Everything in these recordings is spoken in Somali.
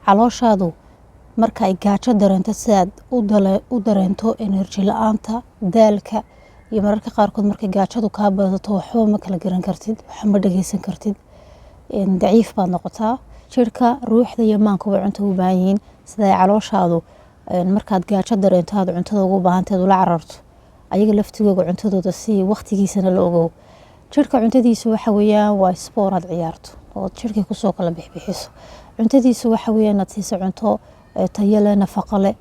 calooshaadu marka ay gaajo dareento sidaad u dareento energy la'aanta daalka iyo mararka qaarkood markay gaajadu kaa badato waxba ma kala garan kartid waxba ma dhageysan kartid daciif baad noqotaa jirka ruuxda iyo maankuba cunto u baahan yihiin sida ay calooshaadu markaad gaajo dareento aad cuntada ugu baahanteed ula cararto ayaga laftigooga cuntadooda si waqtigiisana la ogow jirka cuntadiisu waxa weeyaan waa sport aad ciyaarto oo jirka kusoo kala bixbixiso cuntadiisu waxa weeyaan aad siiso cunto tayo leh nafaqo leh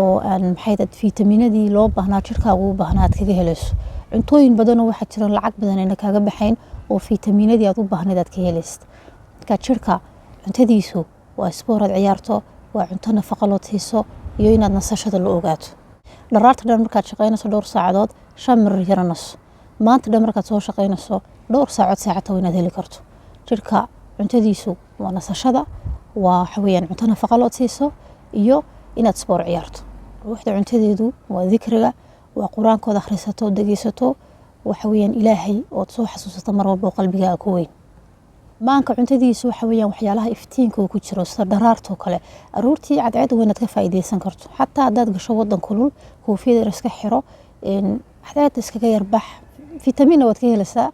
oo aan maxay dad fiitamiinadii loo baahnaa jirkaagu u baahnaa aad kaga helayso cuntooyin badan oo waxa jira lacag badan ayna kaaga baxayn oo fiitamiinadii aad u baahnayd aad ka helaysid marka jirka cuntadiisu waa sport aad ciyaarto waa cunto nafaqo loo siiso iyo inaad nasashada la ogaato dharaarta dhan markaad shaqaynayso dhowr saacadood 5 mir yaranaso maanta dhan markaad soo shaqaynayso dhowr saacata inaad heli karto jirka cuntadiisu waa nasashada waa waxa weeyaan cunto nafaqo loo siiso iyo inaad sport ciyaarto ruuxda cuntadeedu waa dikriga waa quraankooda akhrisato dhageysato waxa weeyaan ilaahay oo soo xasuusato mar walba qalbigaaga ku weyn maanka cuntadiisu waxa weeyaan waxyaalaha iftiinka ku jiro sida dharaarto kale aroortii cadceed weynaad ka faa'iideysan karto xataa hadaad gasho wadan kulul koofiyada iska xiro cadceed iskaga yarbax fiitamiin waad ka helaysaa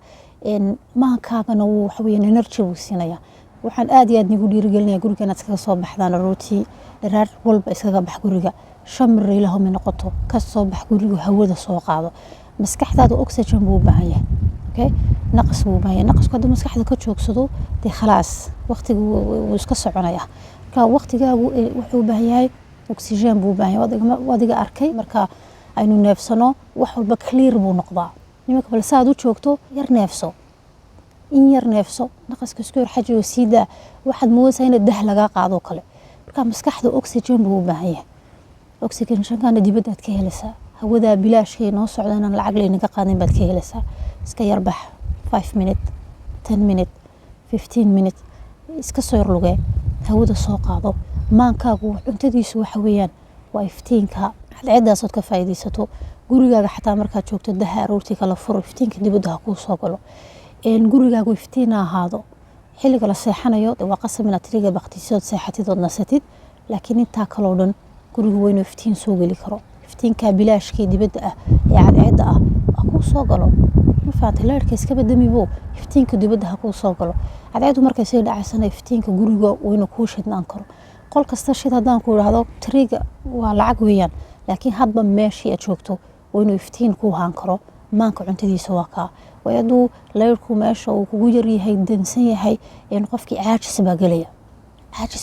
maankaagana waxa weeyaan energy uu siinaya waxaan aad iyo aad nigu dhiirigelinayaa guriga inaad iskaga soo baxdaan aroortii dharaar walba iskaga bax guriga 5 mir ilaahum noqoto ka soo bax guriga hawada soo qaado maskaxdaada oxygen buu baahan yahay okay naqas buu baahan yahay naqasku hadii maskaxda ka joogsado de khalaas waqtigu wuu iska soconaya ka waqtigaagu wuxuu baahan yahay oxygen buu baahan yahay wadiga arkay marka aynu neefsano wax walba clear buu noqdaa nimanka bal saad u joogto yar neefso in yar neefso naqaska isku yar xajiyo siida waxaad moodaysaa in dah laga qaado kale marka maskaxda oxygen buu baahan yahay oxygen shaqana dibadda aad ka helaysaa hawada bilaashkay noo socdaan lacag leenaga qaadin baad ka helaysaa iska yarbax 5 minute 10 minute 15 minute iska soo yarlugay hawada soo qaado maankaagu cuntadiisu waxa weeyaan waa iftiinka cadceedaas oo ka faa'iideysato gurigaaga xataa markaad joogto daha aroortii kala furo iftiinka dibadda ku soo galo gurigaagu iftiin ahaado xilliga la seexanayo waa qasab inaad tiriga baqtisood seexatid oo nasatid laakiin inta kale oo dhan gurigu weyn iftiin soo gali karo iftiinka bilaashkii dibadda ah ee cadceedda ah ku soo galo ma faanta leerka iska badamibo iftiinka dibadda ku soo galo cadceedu markay soo dhacaysana iftiinka guriga weyn ku shidnaan karo qol kasta shid hadaan ku raahdo tiriga waa lacag weeyaan laakiin hadba meeshii aad joogto weyn iftiin ku haan karo maanka cuntadiisa waa ka wayadu leerku meesha uu kugu yar yahay dansan yahay in qofkii caajis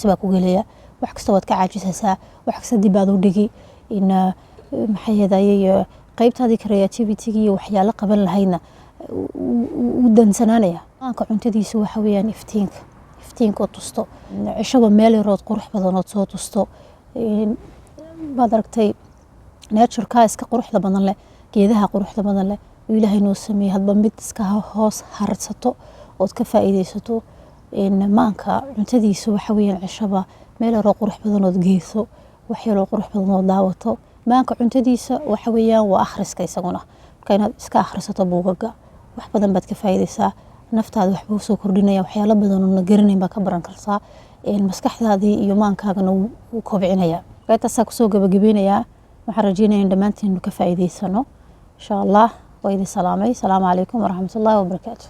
baa ku galaya wax kasta waad ka caajisaysaa wax kasta dibaad u dhigi in maxay yeedayay qaybtaadii creativity iyo waxyaalo qaban lahayna u dansanaanaya maanka cuntadiisa waxa weeyaan iftiinka tusto cishaba meel rood qurux badan oo soo tusto baad aragtay nature-ka iska quruxda badan leh geedaha quruxda badan leh ilaahay noo sameeyay hadba mid iska hoos harsato oo ka faa'iideysato maanka cuntadiisa waxa weeyaan cishaba meel rood qurux badan oo geeso waxyaalo qurux badan oo daawato maanka cuntadiisa waxa weeyaan waa akhriska isaguna marka inaad iska akhrisato buugaga wax badan baad ka faa'iideysaa naftaada wax buu soo kordhinaya waxyaalo badan oo garanay ba ka baran kartaa maskaxdaadii iyo maankaagana uu kobcinaya qaybtaas ku soo gabagabeynaya waxaan rajeynayaa in dhamaantiin ka faa'iideysano insha Allah wa idin salaamay salaamu calaykum wa rahmatullahi wa barakaatuh